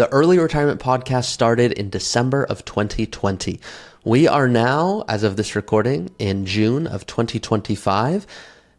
The Early Retirement Podcast started in December of 2020. We are now, as of this recording, in June of 2025.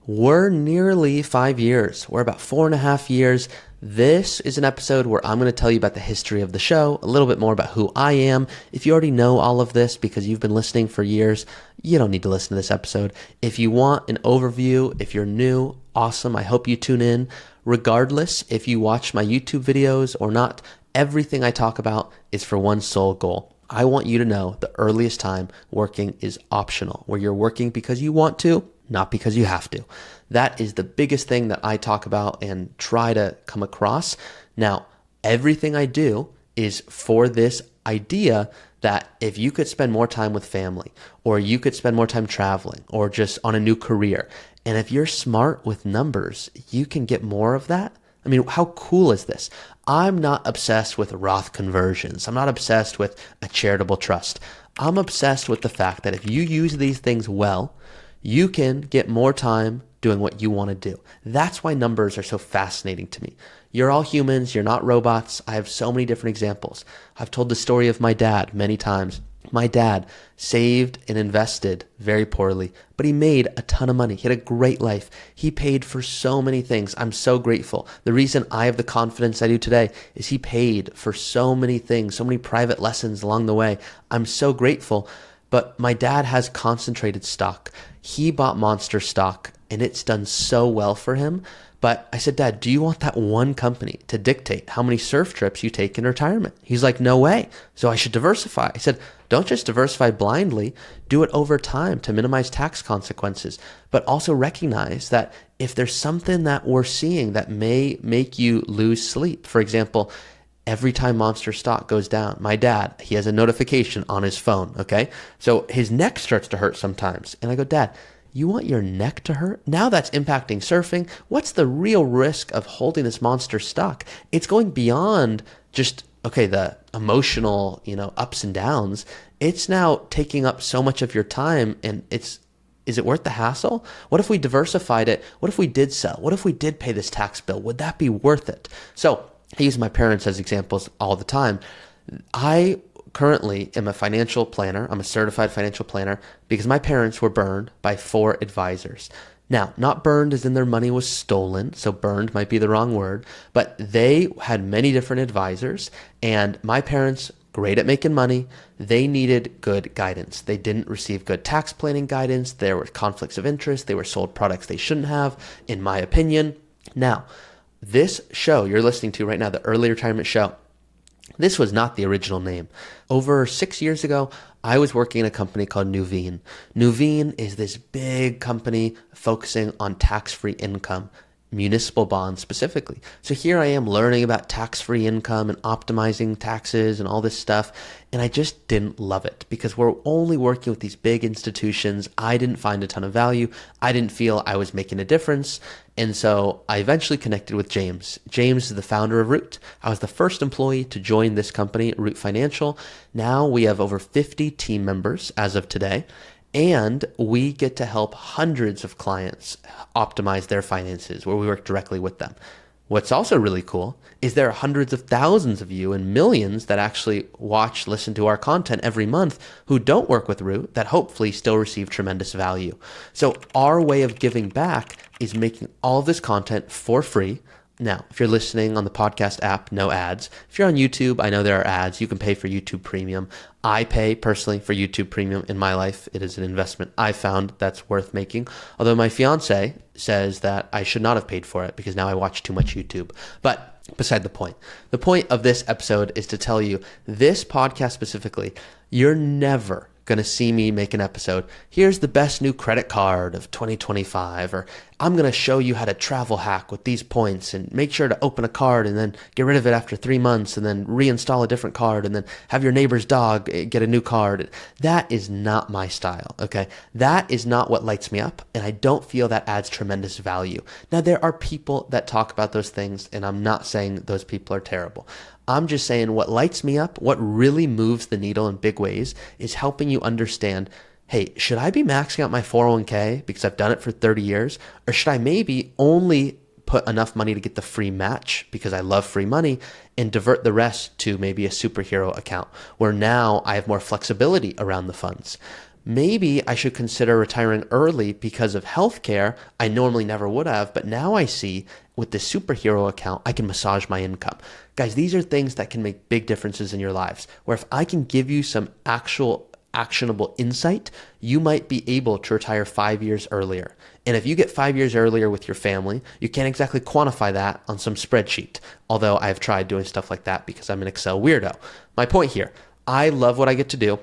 We're nearly 5 years. We're about 4.5 years. This is an episode where I'm going to tell you about the history of the show, a little bit more about who I am. If you already know all of this because you've been listening for years, you don't need to listen to this episode. If you want an overview, if you're new, awesome. I hope you tune in. Regardless, if you watch my YouTube videos or not, everything I talk about is for one sole goal. I want you to know the earliest time working is optional, where you're working because you want to, not because you have to. That is the biggest thing that I talk about and try to come across. Now, everything I do is for this idea that if you could spend more time with family, or you could spend more time traveling, or just on a new career, and if you're smart with numbers, you can get more of that. I mean, how cool is this? I'm not obsessed with Roth conversions. I'm not obsessed with a charitable trust. I'm obsessed with the fact that if you use these things well, you can get more time doing what you want to do. That's why numbers are so fascinating to me. You're all humans. You're not robots. I have so many different examples. I've told the story of my dad many times. My dad saved and invested very poorly, but he made a ton of money. He had a great life. He paid for so many things. I'm so grateful. The reason I have the confidence I do today is he paid for so many things, so many private lessons along the way. I'm so grateful. But my dad has concentrated stock. He bought Monster stock and it's done so well for him. But I said, Dad, do you want that one company to dictate how many surf trips you take in retirement? He's like, no way. So I should diversify. I said, don't just diversify blindly. Do it over time to minimize tax consequences. But also recognize that if there's something that we're seeing that may make you lose sleep, for example, every time Monster stock goes down, my dad, he has a notification on his phone, okay? So his neck starts to hurt sometimes. And I go, Dad, you want your neck to hurt? Now that's impacting surfing. What's the real risk of holding this Monster stock? It's going beyond just, okay, the emotional, ups and downs. It's now taking up so much of your time, and is it worth the hassle? What if we diversified it? What if we did sell? What if we did pay this tax bill? Would that be worth it? So I use my parents as examples all the time. I currently am a financial planner. I'm a certified financial planner because my parents were burned by 4 advisors. Now, not burned as in their money was stolen, so burned might be the wrong word, but they had many different advisors, and my parents, great at making money, they needed good guidance. They didn't receive good tax planning guidance. There were conflicts of interest. They were sold products they shouldn't have, in my opinion. Now, this show you're listening to right now, the Early Retirement Show, this was not the original name. Over 6 years ago, I was working in a company called Nuveen. Nuveen is this big company focusing on tax-free income, municipal bonds specifically. So here I am learning about tax-free income and optimizing taxes and all this stuff. And I just didn't love it because we're only working with these big institutions. I didn't find a ton of value. I didn't feel I was making a difference. And so I eventually connected with James. James is the founder of Root. I was the first employee to join this company, Root Financial. Now we have over 50 team members as of today. And we get to help hundreds of clients optimize their finances where we work directly with them. What's also really cool is there are hundreds of thousands of you and millions that actually listen to our content every month who don't work with Root that hopefully still receive tremendous value. So our way of giving back is making all of this content for free. Now, if you're listening on the podcast app, no ads. If you're on YouTube, I know there are ads. You can pay for YouTube Premium. I pay personally for YouTube Premium in my life. It is an investment I found that's worth making. Although my fiance says that I should not have paid for it because now I watch too much YouTube. But beside the point. The point of this episode is to tell you this podcast specifically, you're never going to see me make an episode. Here's the best new credit card of 2025, or I'm going to show you how to travel hack with these points and make sure to open a card and then get rid of it after 3 months and then reinstall a different card and then have your neighbor's dog get a new card. That is not my style, okay? That is not what lights me up, and I don't feel that adds tremendous value. Now, there are people that talk about those things, and I'm not saying those people are terrible. I'm just saying what lights me up, what really moves the needle in big ways is helping you understand, hey, should I be maxing out my 401k because I've done it for 30 years? Or should I maybe only put enough money to get the free match because I love free money and divert the rest to maybe a superhero account where now I have more flexibility around the funds. Maybe I should consider retiring early because of healthcare. I normally never would have, but now I see with this superhero account, I can massage my income. Guys, these are things that can make big differences in your lives, where if I can give you some actual actionable insight, you might be able to retire 5 years earlier. And if you get 5 years earlier with your family, you can't exactly quantify that on some spreadsheet. Although I've tried doing stuff like that because I'm an Excel weirdo. My point here, I love what I get to do.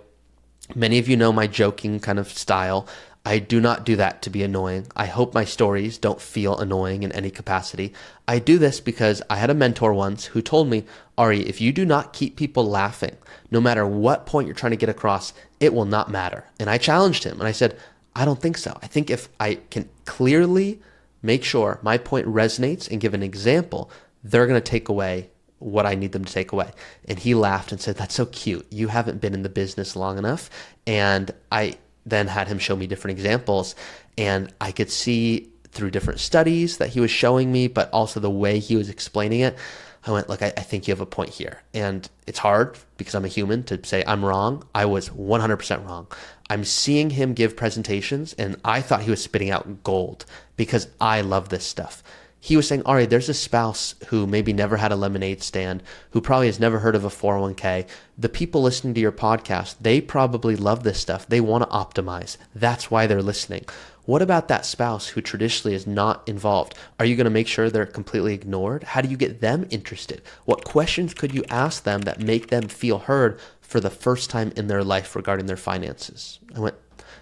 Many of you know my joking kind of style. I do not do that to be annoying. I hope my stories don't feel annoying in any capacity. I do this because I had a mentor once who told me, Ari, if you do not keep people laughing, no matter what point you're trying to get across, it will not matter. And I challenged him and I said, I don't think so. I think if I can clearly make sure my point resonates and give an example, they're going to take away what I need them to take away. And he laughed and said, that's so cute. You haven't been in the business long enough. And I then had him show me different examples, and I could see through different studies that he was showing me, but also the way he was explaining it. I went, look, I think you have a point here. And it's hard because I'm a human to say I'm wrong. I was 100% wrong. I'm seeing him give presentations and I thought he was spitting out gold because I love this stuff. He was saying, Ari, there's a spouse who maybe never had a lemonade stand, who probably has never heard of a 401k. The people listening to your podcast, they probably love this stuff. They want to optimize. That's why they're listening. What about that spouse who traditionally is not involved? Are you going to make sure they're completely ignored? How do you get them interested? What questions could you ask them that make them feel heard for the first time in their life regarding their finances? I went,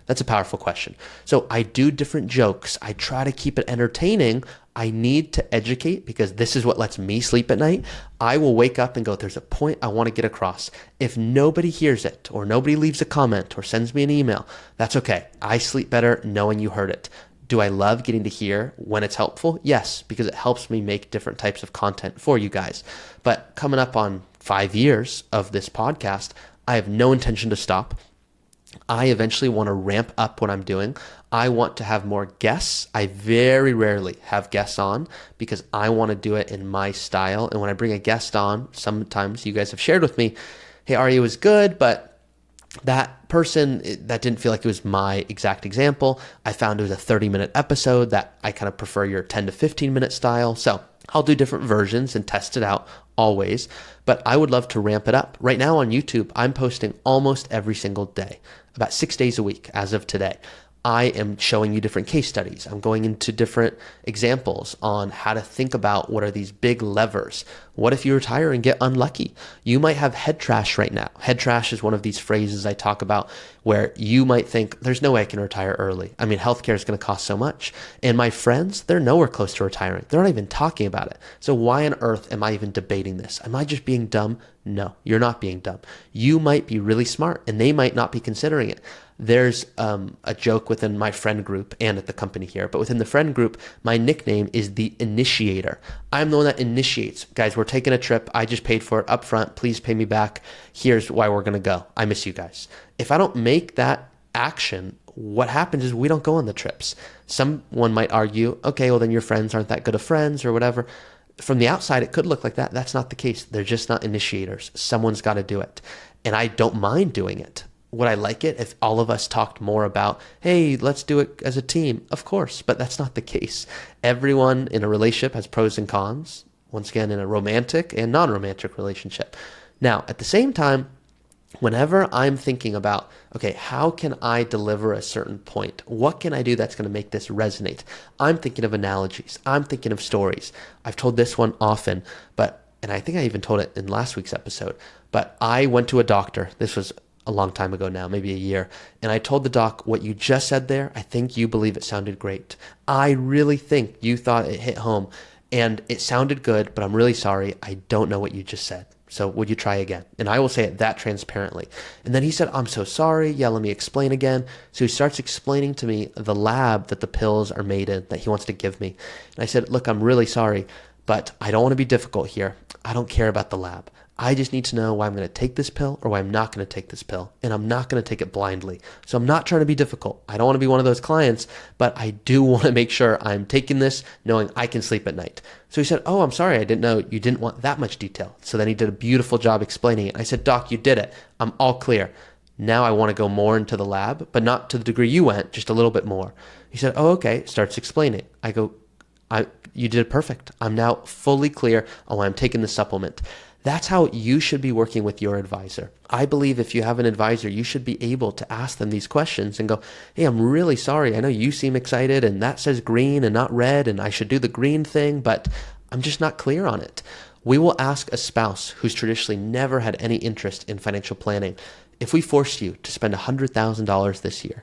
that's a powerful question. So I do different jokes. I try to keep it entertaining. I need to educate because this is what lets me sleep at night. I will wake up and go, there's a point I want to get across. If nobody hears it or nobody leaves a comment or sends me an email, that's okay. I sleep better knowing you heard it. Do I love getting to hear when it's helpful? Yes, because it helps me make different types of content for you guys. But coming up on 5 years of this podcast, I have no intention to stop. I eventually want to ramp up what I'm doing. I want to have more guests. I very rarely have guests on because I want to do it in my style. And when I bring a guest on, sometimes you guys have shared with me, hey, Ari, it was good, but that person, that didn't feel like it was my exact example. I found it was a 30-minute episode that I kind of prefer your 10 to 15-minute style. So I'll do different versions and test it out always, but I would love to ramp it up. Right now on YouTube, I'm posting almost every single day, about 6 days a week as of today. I am showing you different case studies. I'm going into different examples on how to think about what are these big levers. What if you retire and get unlucky? You might have head trash right now. Head trash is one of these phrases I talk about where you might think, there's no way I can retire early. I mean, healthcare is going to cost so much. And my friends, they're nowhere close to retiring. They're not even talking about it. So why on earth am I even debating this? Am I just being dumb? No, you're not being dumb. You might be really smart and they might not be considering it. There's a joke within my friend group and at the company here, but within the friend group, my nickname is the initiator. I'm the one that initiates. Guys, we're taking a trip. I just paid for it up front. Please pay me back. Here's why we're going to go. I miss you guys. If I don't make that action, what happens is we don't go on the trips. Someone might argue, okay, well then your friends aren't that good of friends or whatever. From the outside, it could look like that. That's not the case. They're just not initiators. Someone's got to do it. And I don't mind doing it. Would I like it if all of us talked more about, hey, let's do it as a team? Of course, but that's not the case. Everyone in a relationship has pros and cons. Once again, in a romantic and non-romantic relationship. Now, at the same time, whenever I'm thinking about, okay, how can I deliver a certain point? What can I do that's going to make this resonate? I'm thinking of analogies. I'm thinking of stories. I've told this one often, and I think I even told it in last week's episode, but I went to a doctor. This was a long time ago now, maybe a year. And I told the doc, what you just said there, I think you believe it sounded great. I really think you thought it hit home and it sounded good, but I'm really sorry. I don't know what you just said. So would you try again? And I will say it that transparently. And then he said, I'm so sorry. Yeah, let me explain again. So he starts explaining to me the lab that the pills are made in that he wants to give me. And I said, look, I'm really sorry, but I don't want to be difficult here. I don't care about the lab. I just need to know why I'm going to take this pill or why I'm not going to take this pill. And I'm not going to take it blindly. So I'm not trying to be difficult. I don't want to be one of those clients, but I do want to make sure I'm taking this knowing I can sleep at night. So he said, oh, I'm sorry. I didn't know you didn't want that much detail. So then he did a beautiful job explaining it. I said, Doc, you did it. I'm all clear. Now I want to go more into the lab, but not to the degree you went, just a little bit more. He said, oh, okay. Starts explaining. I go, you did it perfect. I'm now fully clear on why I'm taking the supplement. That's how you should be working with your advisor. I believe if you have an advisor, you should be able to ask them these questions and go, hey, I'm really sorry. I know you seem excited and that says green and not red and I should do the green thing, but I'm just not clear on it. We will ask a spouse who's traditionally never had any interest in financial planning, if we forced you to spend $100,000 this year,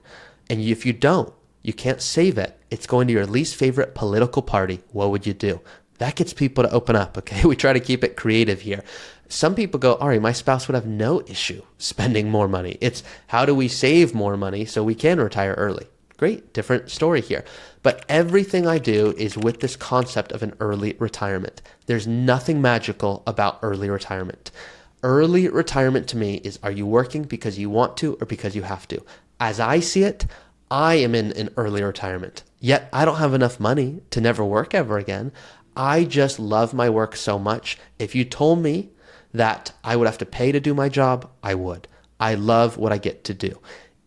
and if you don't, you can't save it, it's going to your least favorite political party, what would you do? That gets people to open up, okay? We try to keep it creative here. Some people go, all right, my spouse would have no issue spending more money. It's how do we save more money so we can retire early? Great, different story here. But everything I do is with this concept of an early retirement. There's nothing magical about early retirement. Early retirement to me is, are you working because you want to or because you have to? As I see it, I am in an early retirement, yet I don't have enough money to never work ever again. I just love my work so much. If you told me that I would have to pay to do my job, I would. I love what I get to do.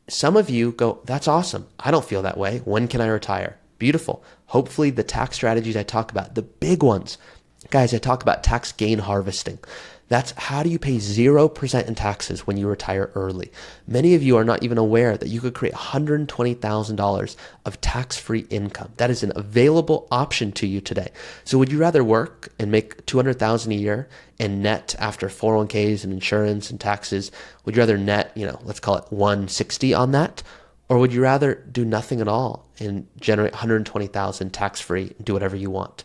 Some of you go, that's awesome. I don't feel that way. When can I retire? Beautiful. Hopefully the tax strategies I talk about, the big ones, guys, I talk about tax gain harvesting. That's how do you pay 0% in taxes when you retire early. Many of you are not even aware that you could create $120,000 of tax-free income. That is an available option to you today. So would you rather work and make $200,000 a year and net after 401ks and insurance and taxes? Would you rather net, let's call it 160 on that? Or would you rather do nothing at all and generate $120,000 tax-free and do whatever you want?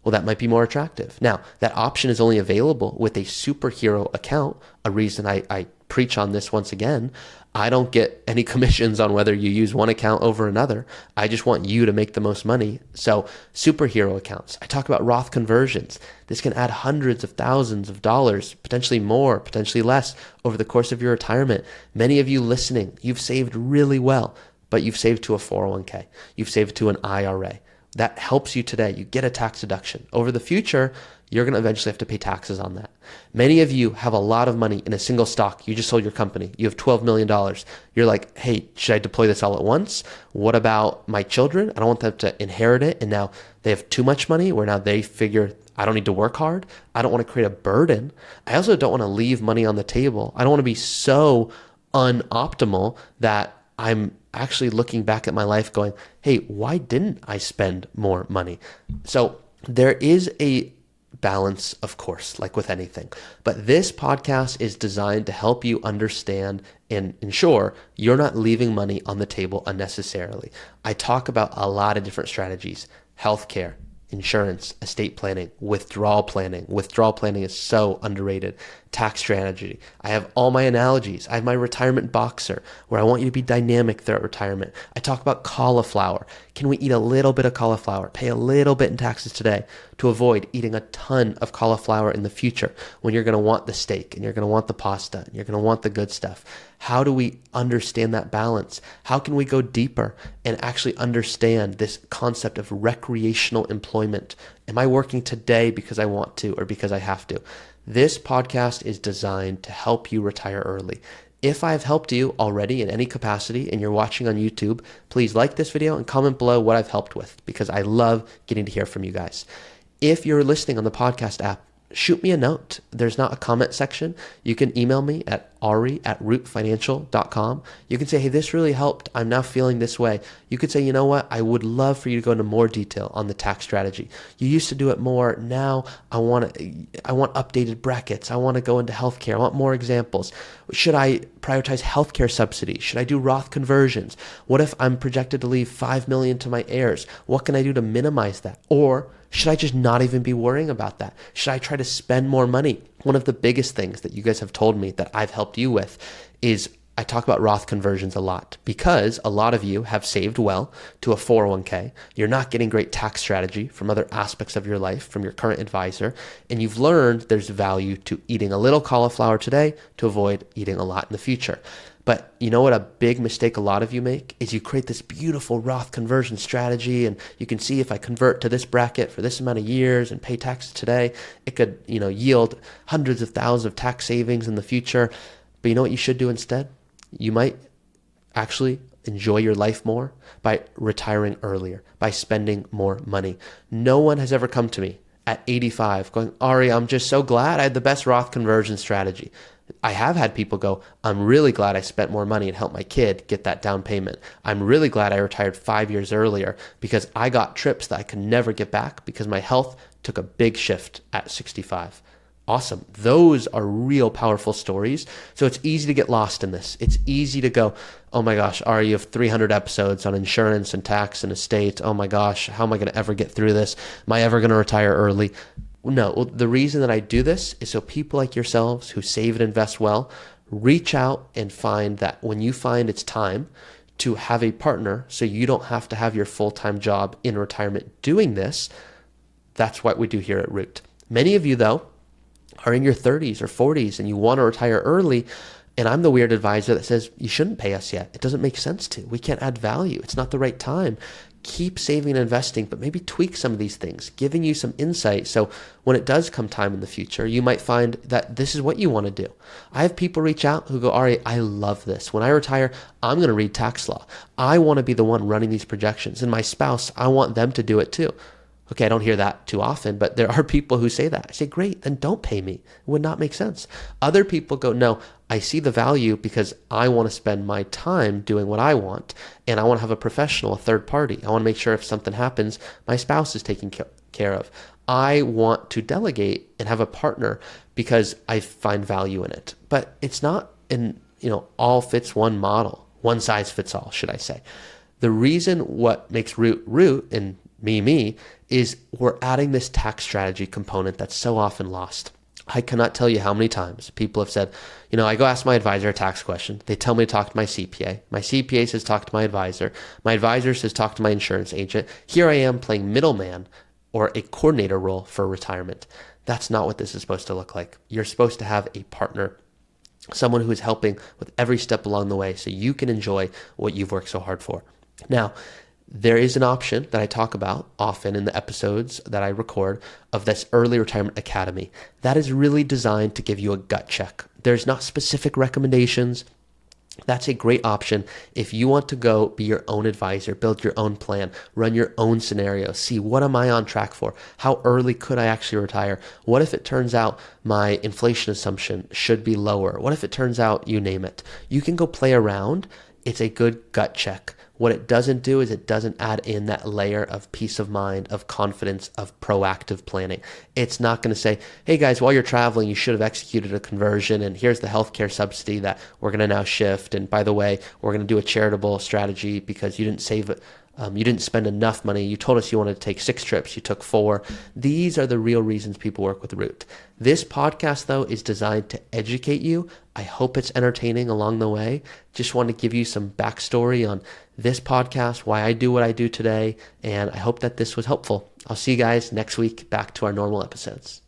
Well, that might be more attractive. Now, that option is only available with a superhero account, a reason I preach on this once again. I don't get any commissions on whether you use one account over another. I just want you to make the most money. So superhero accounts. I talk about Roth conversions. This can add hundreds of thousands of dollars, potentially more, potentially less over the course of your retirement. Many of you listening, you've saved really well, but you've saved to a 401k. You've saved to an IRA. That helps you today. You get a tax deduction. Over the future, you're going to eventually have to pay taxes on that. Many of you have a lot of money in a single stock. You just sold your company. You have $12 million. You're like, hey, should I deploy this all at once? What about my children? I don't want them to inherit it. And now they have too much money where now they figure I don't need to work hard. I don't want to create a burden. I also don't want to leave money on the table. I don't want to be so unoptimal that I'm actually looking back at my life going, hey, why didn't I spend more money? So there is a balance, of course, like with anything. But this podcast is designed to help you understand and ensure you're not leaving money on the table unnecessarily. I talk about a lot of different strategies: healthcare, insurance, estate planning, withdrawal planning. Withdrawal planning is so underrated. Tax strategy. I have all my analogies. I have my retirement boxer where I want you to be dynamic throughout retirement. I talk about cauliflower. Can we eat a little bit of cauliflower, pay a little bit in taxes today to avoid eating a ton of cauliflower in the future when you're going to want the steak and you're going to want the pasta and you're going to want the good stuff? How do we understand that balance? How can we go deeper and actually understand this concept of recreational employment? Am I working today because I want to or because I have to? This podcast is designed to help you retire early. If I've helped you already in any capacity and you're watching on YouTube, please like this video and comment below what I've helped with, because I love getting to hear from you guys. If you're listening on the podcast app, shoot me a note. There's not a comment section. You can email me at ari@rootfinancial.com. You can say, hey, this really helped. I'm now feeling this way. You could say, you know what? I would love for you to go into more detail on the tax strategy. You used to do it more. Now I want updated brackets. I want to go into healthcare. I want more examples. Should I prioritize healthcare subsidies? Should I do Roth conversions? What if I'm projected to leave $5 million to my heirs? What can I do to minimize that? Or should I just not even be worrying about that? Should I try to spend more money? One of the biggest things that you guys have told me that I've helped you with is I talk about Roth conversions a lot because a lot of you have saved well to a 401k. You're not getting great tax strategy from other aspects of your life from your current advisor, and you've learned there's value to eating a little cauliflower today to avoid eating a lot in the future. But you know what a big mistake a lot of you make is you create this beautiful Roth conversion strategy, and you can see if I convert to this bracket for this amount of years and pay taxes today, it could, yield hundreds of thousands of tax savings in the future. But you know what you should do instead? You might actually enjoy your life more by retiring earlier, by spending more money. No one has ever come to me at 85 going, Ari, I'm just so glad I had the best Roth conversion strategy. I have had people go, I'm really glad I spent more money and helped my kid get that down payment. I'm really glad I retired 5 years earlier because I got trips that I could never get back because my health took a big shift at 65. Awesome. Those are real powerful stories. So it's easy to get lost in this. It's easy to go, oh my gosh, Ari, you have 300 episodes on insurance and tax and estate. Oh my gosh, how am I going to ever get through this? Am I ever going to retire early? No, the reason that I do this is so people like yourselves who save and invest well, reach out and find that when you find it's time to have a partner so you don't have to have your full-time job in retirement doing this, that's what we do here at Root. Many of you, though, are in your 30s or 40s and you want to retire early, and I'm the weird advisor that says you shouldn't pay us yet. It doesn't make sense to. We can't add value. It's not the right time. Keep saving and investing, but maybe tweak some of these things, giving you some insight. So when it does come time in the future, you might find that this is what you want to do. I have people reach out who go, Ari, I love this. When I retire, I'm going to read tax law. I want to be the one running these projections. And my spouse, I want them to do it too. Okay, I don't hear that too often, but there are people who say that. I say, great, then don't pay me. It would not make sense. Other people go, no, I see the value because I want to spend my time doing what I want, and I want to have a professional, a third party. I want to make sure if something happens, my spouse is taken care of. I want to delegate and have a partner because I find value in it. But it's not in, all fits one model, one size fits all, should I say. The reason what makes Root and me is we're adding this tax strategy component that's so often lost. I cannot tell you how many times people have said, I go ask my advisor a tax question. They tell me to talk to my CPA. My CPA says talk to my advisor. My advisor says talk to my insurance agent. Here I am playing middleman or a coordinator role for retirement. That's not what this is supposed to look like. You're supposed to have a partner, someone who is helping with every step along the way so you can enjoy what you've worked so hard for. Now, there is an option that I talk about often in the episodes that I record of this Early Retirement Academy. That is really designed to give you a gut check. There's not specific recommendations. That's a great option if you want to go be your own advisor, build your own plan, run your own scenario, see what am I on track for? How early could I actually retire? What if it turns out my inflation assumption should be lower? What if it turns out you name it? You can go play around. It's a good gut check. What it doesn't do is it doesn't add in that layer of peace of mind, of confidence, of proactive planning. It's not going to say, hey guys, while you're traveling, you should have executed a conversion and here's the healthcare subsidy that we're going to now shift. And by the way, we're going to do a charitable strategy because you didn't save it. You didn't spend enough money. You told us you wanted to take 6 trips. You took 4. These are the real reasons people work with Root. This podcast, though, is designed to educate you. I hope it's entertaining along the way. Just want to give you some backstory on this podcast, why I do what I do today, and I hope that this was helpful. I'll see you guys next week back to our normal episodes.